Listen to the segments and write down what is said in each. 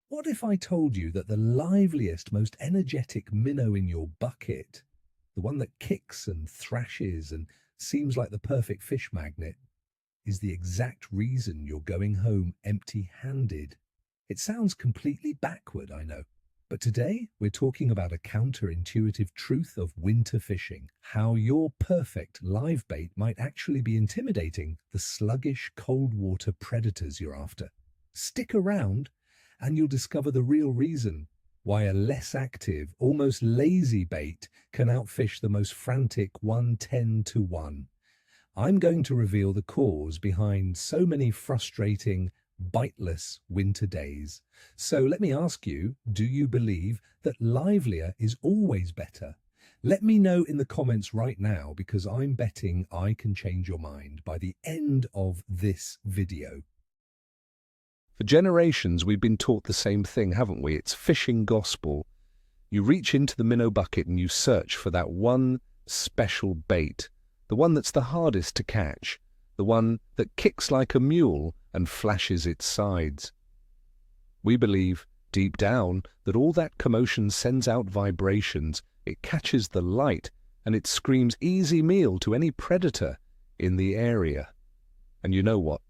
What if I told you that the liveliest, most energetic minnow in your bucket, the one that kicks and thrashes and seems like the perfect fish magnet, is the exact reason you're going home empty-handed? It sounds completely backward, I know. But today, we're talking about a counterintuitive truth of winter fishing, how your perfect live bait might actually be intimidating the sluggish, cold water predators you're after. Stick around, and you'll discover the real reason why a less active, almost lazy bait can outfish the most frantic 110 to 1. I'm going to reveal the cause behind so many frustrating, biteless winter days. So let me ask you, do you believe that livelier is always better? Let me know in the comments right now, because I'm betting I can change your mind by the end of this video. For generations, we've been taught the same thing, haven't we? It's fishing gospel. You reach into the minnow bucket and you search for that one special bait, the one that's the hardest to catch, the one that kicks like a mule and flashes its sides. We believe, deep down, that all that commotion sends out vibrations, it catches the light, and it screams easy meal to any predator in the area. And you know what?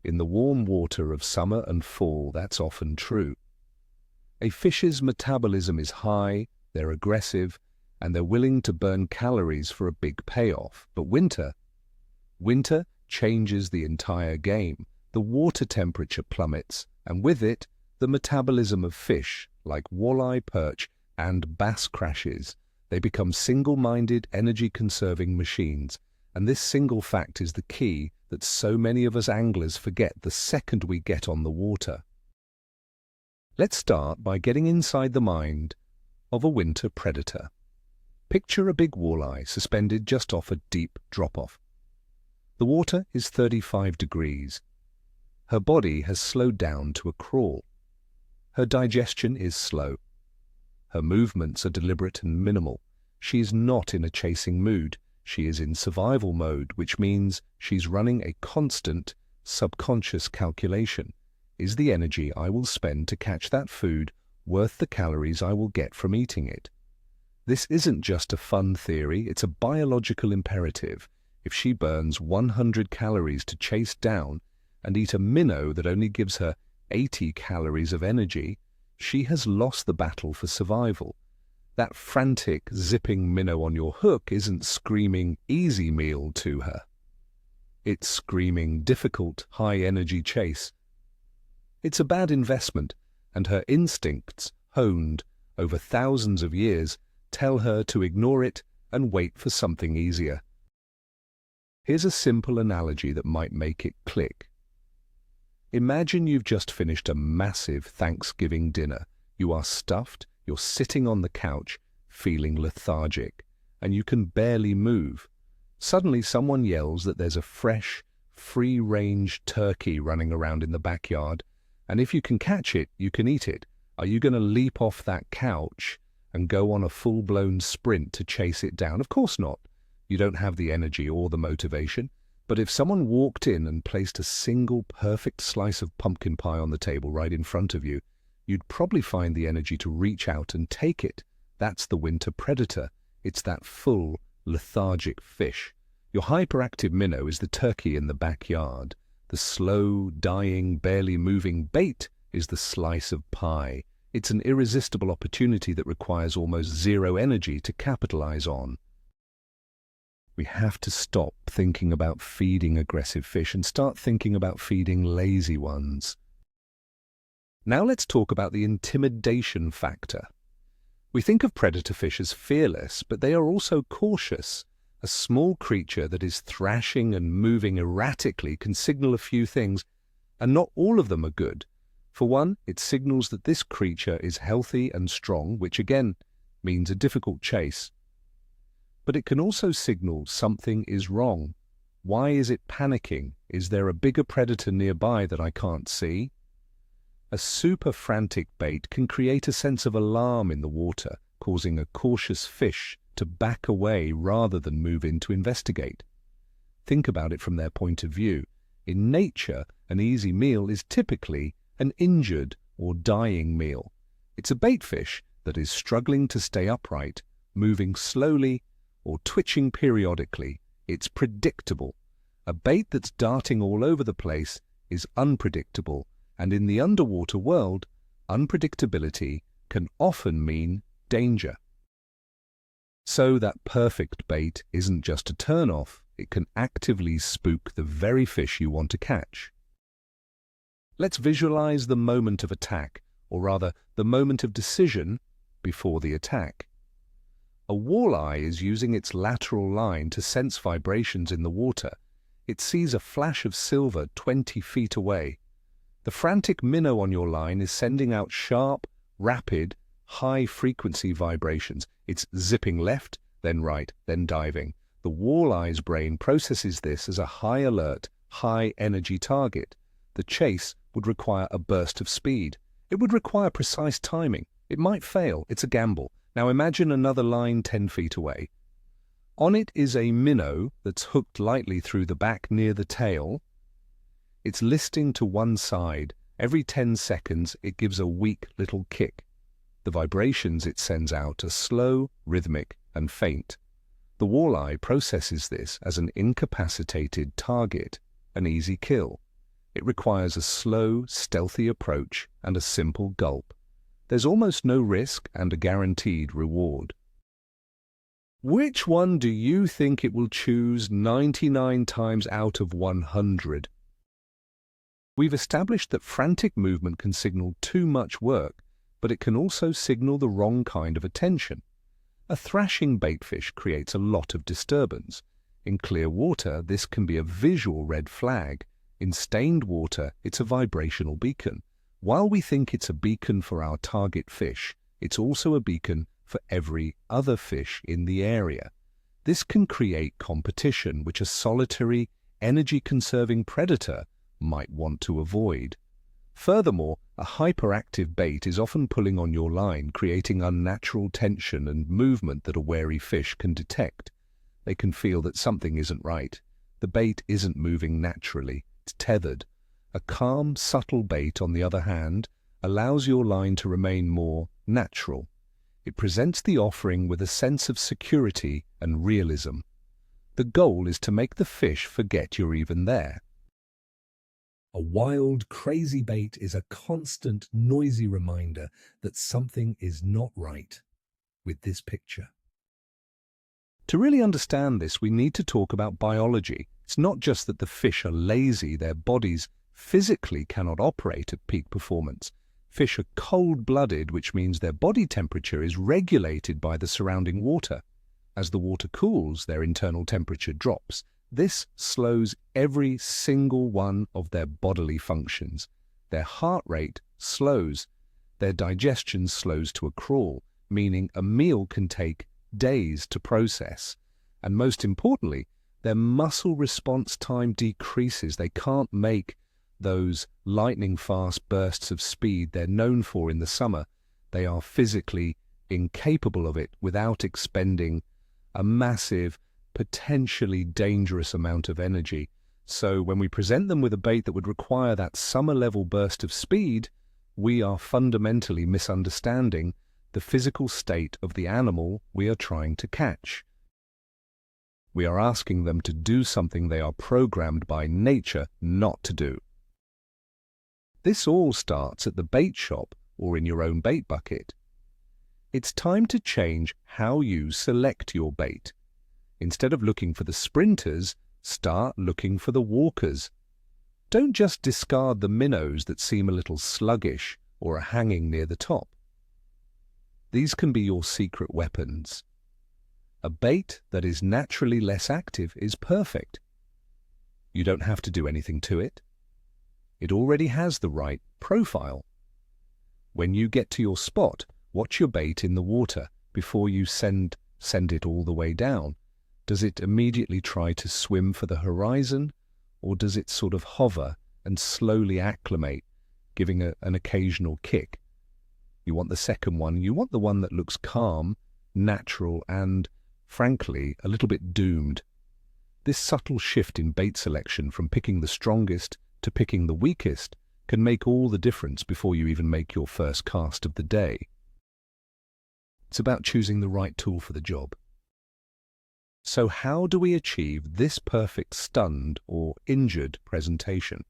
In the warm water of summer and fall, that's often true. A fish's metabolism is high, they're aggressive, and they're willing to burn calories for a big payoff. But winter changes the entire game. The water temperature plummets, and with it, the metabolism of fish, like walleye, perch, and bass crashes. They become single-minded, energy-conserving machines. And this single fact is the key that so many of us anglers forget the second we get on the water. Let's start by getting inside the mind of a winter predator. Picture a big walleye suspended just off a deep drop-off. The water is 35 degrees. Her body has slowed down to a crawl. Her digestion is slow. Her movements are deliberate and minimal. She is not in a chasing mood. She is in survival mode, which means she's running a constant, subconscious calculation. Is the energy I will spend to catch that food worth the calories I will get from eating it? This isn't just a fun theory, it's a biological imperative. If she burns 100 calories to chase down and eat a minnow that only gives her 80 calories of energy, she has lost the battle for survival. That frantic, zipping minnow on your hook isn't screaming easy meal to her. It's screaming difficult, high-energy chase. It's a bad investment, and her instincts, honed over thousands of years, tell her to ignore it and wait for something easier. Here's a simple analogy that might make it click. Imagine you've just finished a massive Thanksgiving dinner. You are stuffed, you're sitting on the couch, feeling lethargic, and you can barely move. Suddenly someone yells that there's a fresh, free-range turkey running around in the backyard, and if you can catch it, you can eat it. Are you going to leap off that couch and go on a full-blown sprint to chase it down? Of course not. You don't have the energy or the motivation. But if someone walked in and placed a single perfect slice of pumpkin pie on the table right in front of you, you'd probably find the energy to reach out and take it. That's the winter predator. It's that full, lethargic fish. Your hyperactive minnow is the turkey in the backyard. The slow, dying, barely moving bait is the slice of pie. It's an irresistible opportunity that requires almost zero energy to capitalize on. We have to stop thinking about feeding aggressive fish and start thinking about feeding lazy ones. Now let's talk about the intimidation factor. We think of predator fish as fearless, but they are also cautious. A small creature that is thrashing and moving erratically can signal a few things, and not all of them are good. For one, it signals that this creature is healthy and strong, which again means a difficult chase. But it can also signal something is wrong. Why is it panicking? Is there a bigger predator nearby that I can't see? A super frantic bait can create a sense of alarm in the water, causing a cautious fish to back away rather than move in to investigate. Think about it from their point of view. In nature, an easy meal is typically an injured or dying meal. It's a bait fish that is struggling to stay upright, moving slowly or twitching periodically. It's predictable. A bait that's darting all over the place is unpredictable, and in the underwater world, unpredictability can often mean danger. So that perfect bait isn't just a turn-off, it can actively spook the very fish you want to catch. Let's visualize the moment of attack, or rather, the moment of decision before the attack. A walleye is using its lateral line to sense vibrations in the water. It sees a flash of silver 20 feet away. The frantic minnow on your line is sending out sharp, rapid, high-frequency vibrations. It's zipping left, then right, then diving. The walleye's brain processes this as a high-alert, high-energy target. The chase would require a burst of speed. It would require precise timing. It might fail. It's a gamble. Now imagine another line 10 feet away. On it is a minnow that's hooked lightly through the back near the tail. It's listing to one side. Every 10 seconds it gives a weak little kick. The vibrations it sends out are slow, rhythmic, and faint. The walleye processes this as an incapacitated target, an easy kill. It requires a slow, stealthy approach and a simple gulp. There's almost no risk and a guaranteed reward. Which one do you think it will choose 99 times out of 100? We've established that frantic movement can signal too much work, but it can also signal the wrong kind of attention. A thrashing baitfish creates a lot of disturbance. In clear water, this can be a visual red flag. In stained water, it's a vibrational beacon. While we think it's a beacon for our target fish, it's also a beacon for every other fish in the area. This can create competition which a solitary, energy-conserving predator might want to avoid. Furthermore, a hyperactive bait is often pulling on your line, creating unnatural tension and movement that a wary fish can detect. They can feel that something isn't right. The bait isn't moving naturally, it's tethered. A calm, subtle bait, on the other hand, allows your line to remain more natural. It presents the offering with a sense of security and realism. The goal is to make the fish forget you're even there. A wild, crazy bait is a constant, noisy reminder that something is not right with this picture. To really understand this, we need to talk about biology. It's not just that the fish are lazy, their bodies physically cannot operate at peak performance. Fish are cold-blooded, which means their body temperature is regulated by the surrounding water. As the water cools, their internal temperature drops. This slows every single one of their bodily functions. Their heart rate slows. Their digestion slows to a crawl, meaning a meal can take days to process. And most importantly, their muscle response time decreases. They can't make those lightning-fast bursts of speed they're known for in the summer. They are physically incapable of it without expending a massive, potentially dangerous amount of energy. So when we present them with a bait that would require that summer-level burst of speed, we are fundamentally misunderstanding the physical state of the animal we are trying to catch. We are asking them to do something they are programmed by nature not to do. This all starts at the bait shop or in your own bait bucket. It's time to change how you select your bait. Instead of looking for the sprinters, start looking for the walkers. Don't just discard the minnows that seem a little sluggish or are hanging near the top. These can be your secret weapons. A bait that is naturally less active is perfect. You don't have to do anything to it. It already has the right profile. When you get to your spot, watch your bait in the water before you send it all the way down. Does it immediately try to swim for the horizon, or does it sort of hover and slowly acclimate, giving an occasional kick? You want the second one. You want the one that looks calm, natural, and, frankly, a little bit doomed. This subtle shift in bait selection from picking the strongest to picking the weakest can make all the difference before you even make your first cast of the day. It's about choosing the right tool for the job. So how do we achieve this perfect stunned or injured presentation?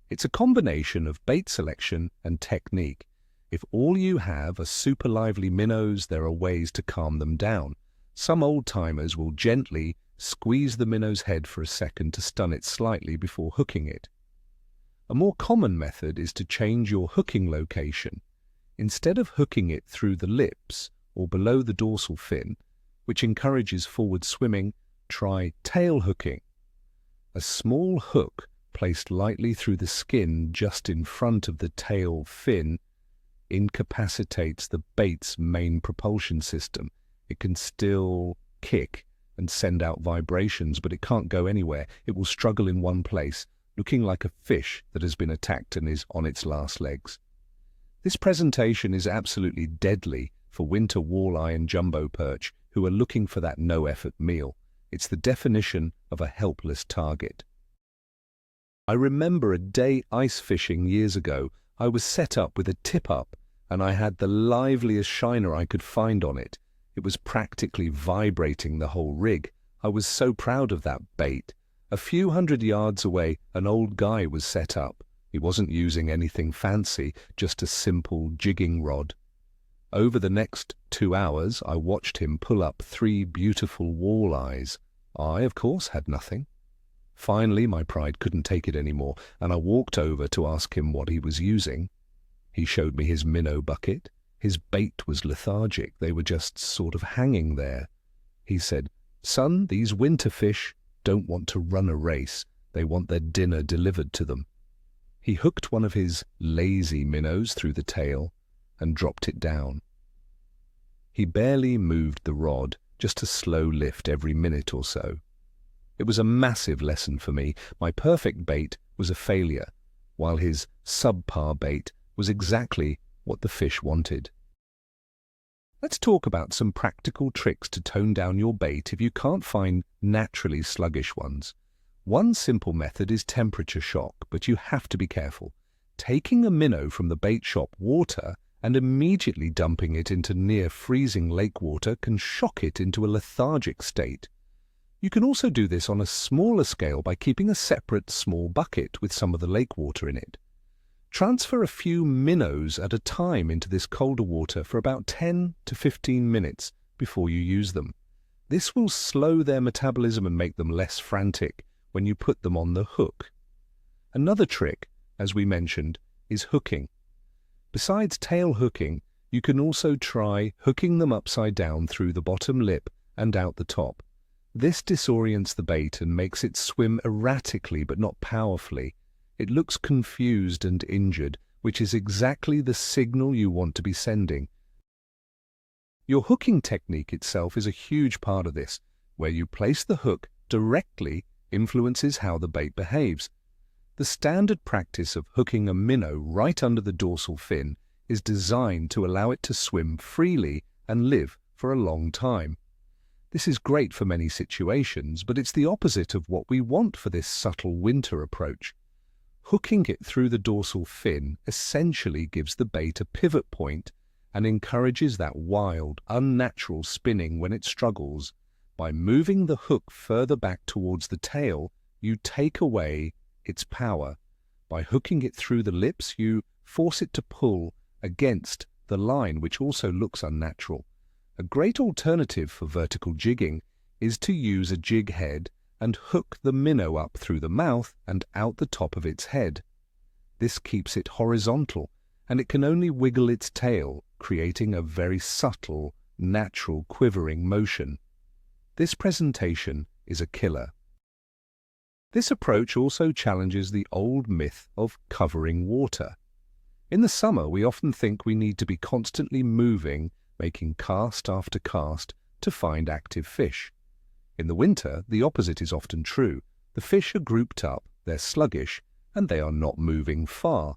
It's a combination of bait selection and technique. If all you have are super lively minnows, there are ways to calm them down. Some old-timers will gently squeeze the minnow's head for a second to stun it slightly before hooking it. A more common method is to change your hooking location. Instead of hooking it through the lips or below the dorsal fin, which encourages forward swimming, try tail hooking. A small hook placed lightly through the skin just in front of the tail fin incapacitates the bait's main propulsion system. It can still kick and send out vibrations, but it can't go anywhere. It will struggle in one place, looking like a fish that has been attacked and is on its last legs. This presentation is absolutely deadly for winter walleye and jumbo perch who are looking for that no-effort meal. It's the definition of a helpless target. I remember a day ice fishing years ago. I was set up with a tip-up and I had the liveliest shiner I could find on it. It was practically vibrating the whole rig. I was so proud of that bait. A few hundred yards away, an old guy was set up. He wasn't using anything fancy, just a simple jigging rod. Over the next 2 hours, I watched him pull up 3 beautiful walleyes. I, of course, had nothing. Finally, my pride couldn't take it anymore, and I walked over to ask him what he was using. He showed me his minnow bucket. His bait was lethargic. They were just sort of hanging there. He said, "Son, these winter fish don't want to run a race. They want their dinner delivered to them." He hooked one of his lazy minnows through the tail and dropped it down. He barely moved the rod, just a slow lift every minute or so. It was a massive lesson for me. My perfect bait was a failure, while his subpar bait was exactly what the fish wanted. Let's talk about some practical tricks to tone down your bait if you can't find naturally sluggish ones. One simple method is temperature shock, but you have to be careful. Taking a minnow from the bait shop water and immediately dumping it into near freezing lake water can shock it into a lethargic state. You can also do this on a smaller scale by keeping a separate small bucket with some of the lake water in it. Transfer a few minnows at a time into this colder water for about 10 to 15 minutes before you use them. This will slow their metabolism and make them less frantic when you put them on the hook. Another trick, as we mentioned, is hooking. Besides tail hooking, you can also try hooking them upside down through the bottom lip and out the top. This disorients the bait and makes it swim erratically but not powerfully. It looks confused and injured, which is exactly the signal you want to be sending. Your hooking technique itself is a huge part of this. Where you place the hook directly influences how the bait behaves. The standard practice of hooking a minnow right under the dorsal fin is designed to allow it to swim freely and live for a long time. This is great for many situations, but it's the opposite of what we want for this subtle winter approach. Hooking it through the dorsal fin essentially gives the bait a pivot point and encourages that wild, unnatural spinning when it struggles. By moving the hook further back towards the tail, you take away its power. By hooking it through the lips, you force it to pull against the line, which also looks unnatural. A great alternative for vertical jigging is to use a jig head and hook the minnow up through the mouth and out the top of its head. This keeps it horizontal, and it can only wiggle its tail, creating a very subtle, natural quivering motion. This presentation is a killer. This approach also challenges the old myth of covering water. In the summer, we often think we need to be constantly moving, making cast after cast to find active fish. In the winter, the opposite is often true. The fish are grouped up, they're sluggish, and they are not moving far.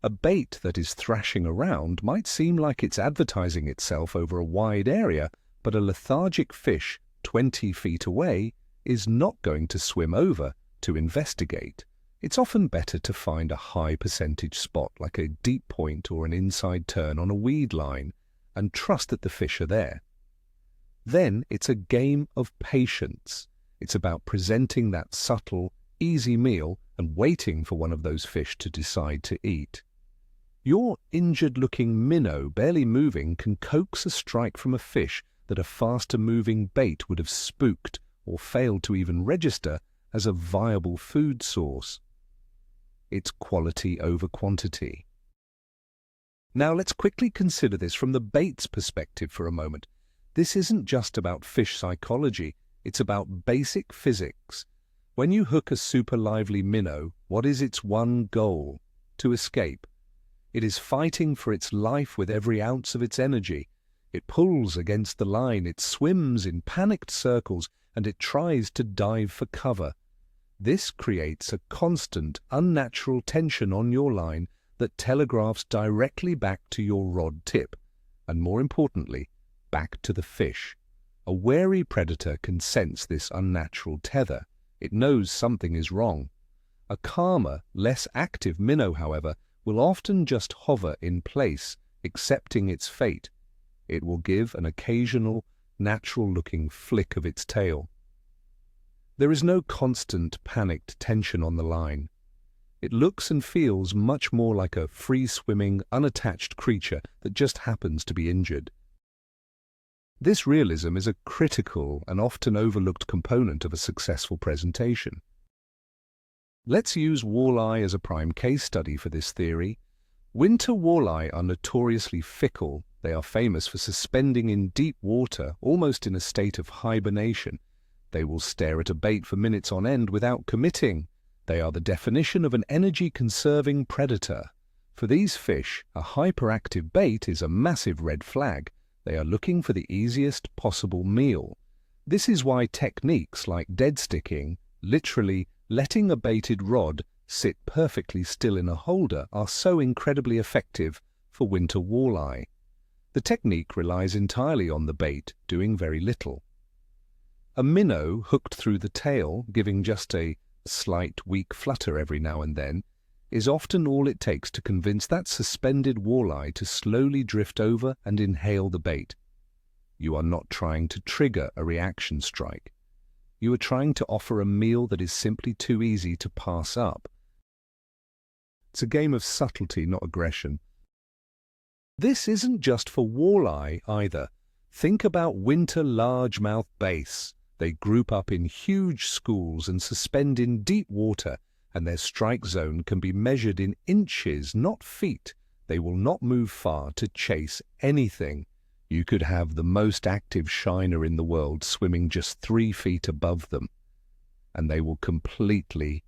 A bait that is thrashing around might seem like it's advertising itself over a wide area, but a lethargic fish 20 feet away is not going to swim over to investigate. It's often better to find a high percentage spot like a deep point or an inside turn on a weed line and trust that the fish are there. Then it's a game of patience. It's about presenting that subtle, easy meal and waiting for one of those fish to decide to eat. Your injured-looking minnow, barely moving, can coax a strike from a fish that a faster-moving bait would have spooked or failed to even register as a viable food source. It's quality over quantity. Now let's quickly consider this from the bait's perspective for a moment. This isn't just about fish psychology, it's about basic physics. When you hook a super lively minnow, what is its one goal? To escape. It is fighting for its life with every ounce of its energy. It pulls against the line, it swims in panicked circles, and it tries to dive for cover. This creates a constant, unnatural tension on your line that telegraphs directly back to your rod tip, and more importantly, back to the fish. A wary predator can sense this unnatural tether. It knows something is wrong. A calmer, less active minnow, however, will often just hover in place, accepting its fate. It will give an occasional, natural-looking flick of its tail. There is no constant, panicked tension on the line. It looks and feels much more like a free-swimming, unattached creature that just happens to be injured. This realism is a critical and often overlooked component of a successful presentation. Let's use walleye as a prime case study for this theory. Winter walleye are notoriously fickle. They are famous for suspending in deep water, almost in a state of hibernation. They will stare at a bait for minutes on end without committing. They are the definition of an energy-conserving predator. For these fish, a hyperactive bait is a massive red flag. They are looking for the easiest possible meal. This is why techniques like dead sticking, literally letting a baited rod sit perfectly still in a holder, are so incredibly effective for winter walleye. The technique relies entirely on the bait doing very little. A minnow hooked through the tail, giving just a slight weak flutter every now and then, is often all it takes to convince that suspended walleye to slowly drift over and inhale the bait. You are not trying to trigger a reaction strike. You are trying to offer a meal that is simply too easy to pass up. It's a game of subtlety, not aggression. This isn't just for walleye either. Think about winter largemouth bass. They group up in huge schools and suspend in deep water, and their strike zone can be measured in inches, not feet. They will not move far to chase anything. You could have the most active shiner in the world swimming just 3 feet above them, and they will completely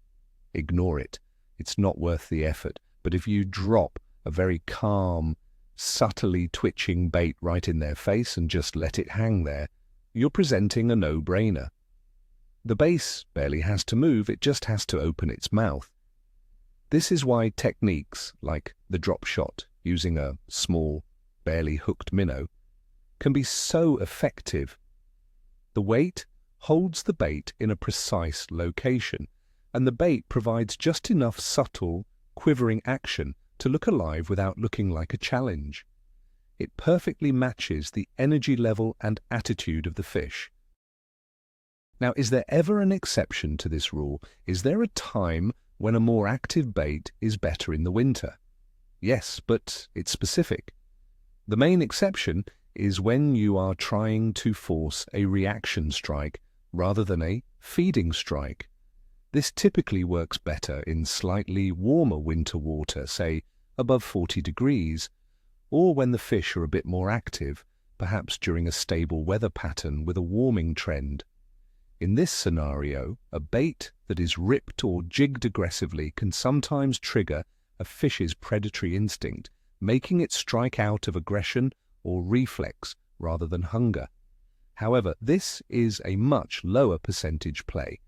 ignore it. It's not worth the effort. But if you drop a very calm, subtly twitching bait right in their face and just let it hang there, you're presenting a no-brainer. The base barely has to move, it just has to open its mouth. This is why techniques like the drop shot, using a small, barely hooked minnow, can be so effective. The weight holds the bait in a precise location, and the bait provides just enough subtle, quivering action to look alive without looking like a challenge. It perfectly matches the energy level and attitude of the fish. Now, is there ever an exception to this rule? Is there a time when a more active bait is better in the winter? Yes, but it's specific. The main exception is when you are trying to force a reaction strike rather than a feeding strike. This typically works better in slightly warmer winter water, say above 40 degrees, or when the fish are a bit more active, perhaps during a stable weather pattern with a warming trend. In this scenario, a bait that is ripped or jigged aggressively can sometimes trigger a fish's predatory instinct, making it strike out of aggression or reflex rather than hunger. However, this is a much lower percentage play.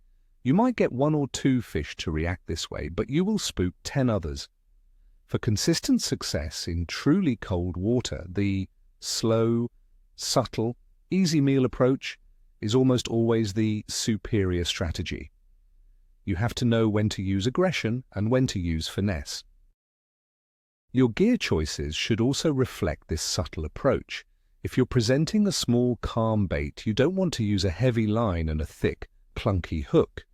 You might get 1 or 2 fish to react this way, but you will spook 10 others. For consistent success in truly cold water, the slow, subtle, easy meal approach is almost always the superior strategy. You have to know when to use aggression and when to use finesse. Your gear choices should also reflect this subtle approach. If you're presenting a small, calm bait, you don't want to use a heavy line and a thick, clunky hook.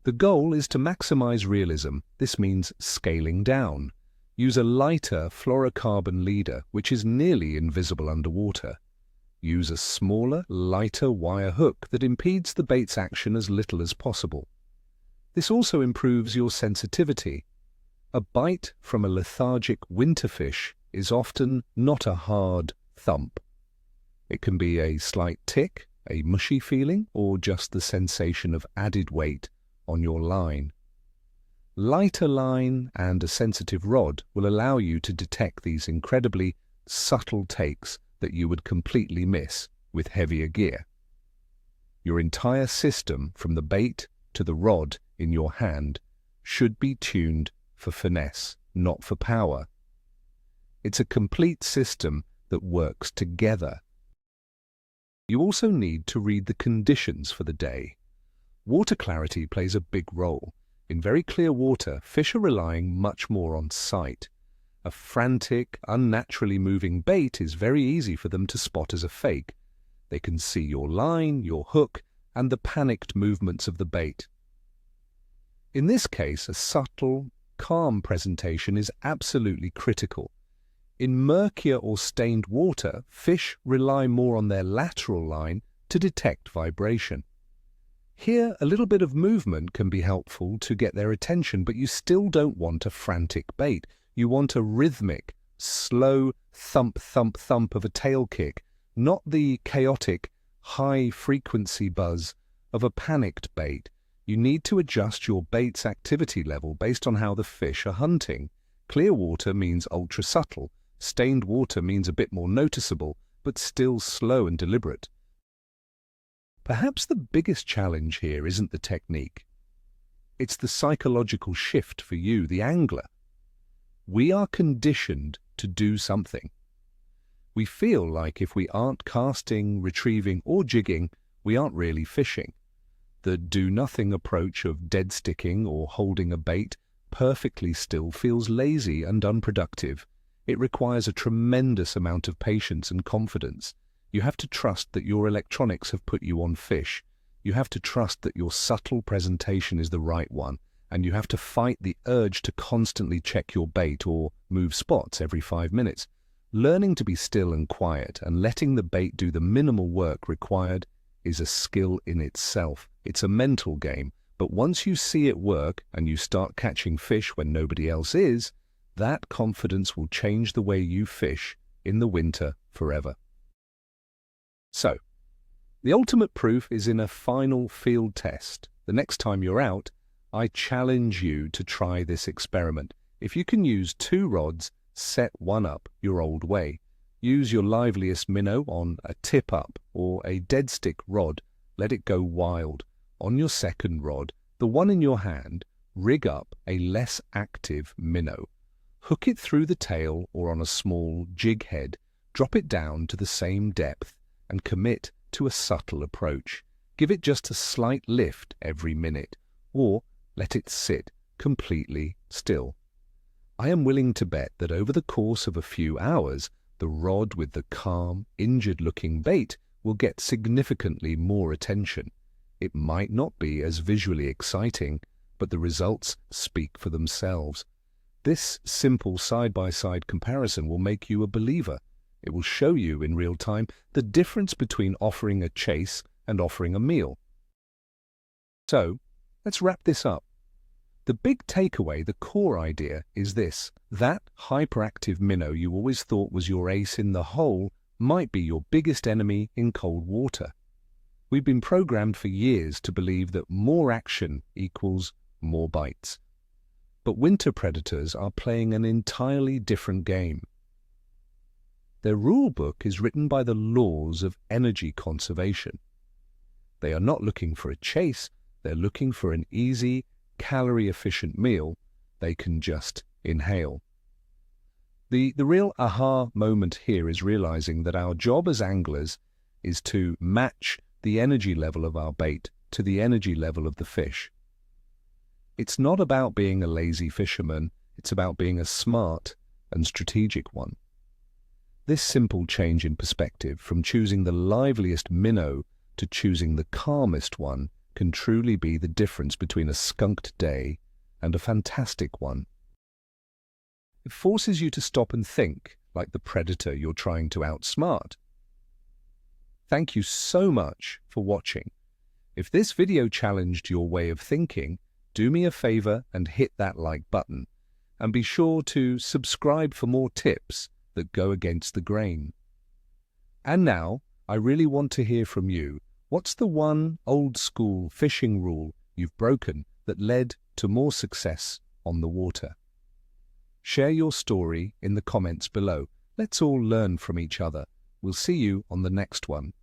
The goal is to maximize realism. This means scaling down. Use a lighter fluorocarbon leader, which is nearly invisible underwater. Use a smaller, lighter wire hook that impedes the bait's action as little as possible. This also improves your sensitivity. A bite from a lethargic winterfish is often not a hard thump. It can be a slight tick, a mushy feeling, or just the sensation of added weight on your line. Lighter line and a sensitive rod will allow you to detect these incredibly subtle takes that you would completely miss with heavier gear. Your entire system, from the bait to the rod in your hand, should be tuned for finesse, not for power. It's a complete system that works together. You also need to read the conditions for the day. Water clarity plays a big role. In very clear water, fish are relying much more on sight. A frantic, unnaturally moving bait is very easy for them to spot as a fake. They can see your line, your hook, and the panicked movements of the bait. In this case, a subtle, calm presentation is absolutely critical. In murkier or stained water, fish rely more on their lateral line to detect vibration. Here, a little bit of movement can be helpful to get their attention, but you still don't want a frantic bait. You want a rhythmic, slow thump, thump, thump of a tail kick, not the chaotic, high-frequency buzz of a panicked bait. You need to adjust your bait's activity level based on how the fish are hunting. Clear water means ultra-subtle. Stained water means a bit more noticeable, but still slow and deliberate. Perhaps the biggest challenge here isn't the technique. It's the psychological shift for you, the angler. We are conditioned to do something. We feel like if we aren't casting, retrieving, or jigging, we aren't really fishing. The do-nothing approach of dead-sticking or holding a bait perfectly still feels lazy and unproductive. It requires a tremendous amount of patience and confidence. You have to trust that your electronics have put you on fish. You have to trust that your subtle presentation is the right one, and you have to fight the urge to constantly check your bait or move spots every 5 minutes. Learning to be still and quiet and letting the bait do the minimal work required is a skill in itself. It's a mental game, but once you see it work and you start catching fish when nobody else is, that confidence will change the way you fish in the winter forever. So, the ultimate proof is in a final field test. The next time you're out, I challenge you to try this experiment. If you can use 2 rods, set one up your old way. Use your liveliest minnow on a tip-up or a dead stick rod. Let it go wild. On your second rod, the one in your hand, rig up a less active minnow. Hook it through the tail or on a small jig head. Drop it down to the same depth and commit to a subtle approach. Give it just a slight lift every minute, or let it sit completely still. I am willing to bet that over the course of a few hours, the rod with the calm, injured-looking bait will get significantly more attention. It might not be as visually exciting, but the results speak for themselves. This simple side-by-side comparison will make you a believer. It will show you in real time the difference between offering a chase and offering a meal. So, let's wrap this up. The big takeaway, the core idea, is this. That hyperactive minnow you always thought was your ace in the hole might be your biggest enemy in cold water. We've been programmed for years to believe that more action equals more bites. But winter predators are playing an entirely different game. Their rule book is written by the laws of energy conservation. They are not looking for a chase, they're looking for an easy, calorie-efficient meal they can just inhale. The real aha moment here is realizing that our job as anglers is to match the energy level of our bait to the energy level of the fish. It's not about being a lazy fisherman, it's about being a smart and strategic one. This simple change in perspective, from choosing the liveliest minnow to choosing the calmest one, can truly be the difference between a skunked day and a fantastic one. It forces you to stop and think, like the predator you're trying to outsmart. Thank you so much for watching. If this video challenged your way of thinking, do me a favor and hit that like button. And be sure to subscribe for more tips that go against the grain. And now, I really want to hear from you. What's the one old-school fishing rule you've broken that led to more success on the water? Share your story in the comments below. Let's all learn from each other. We'll see you on the next one.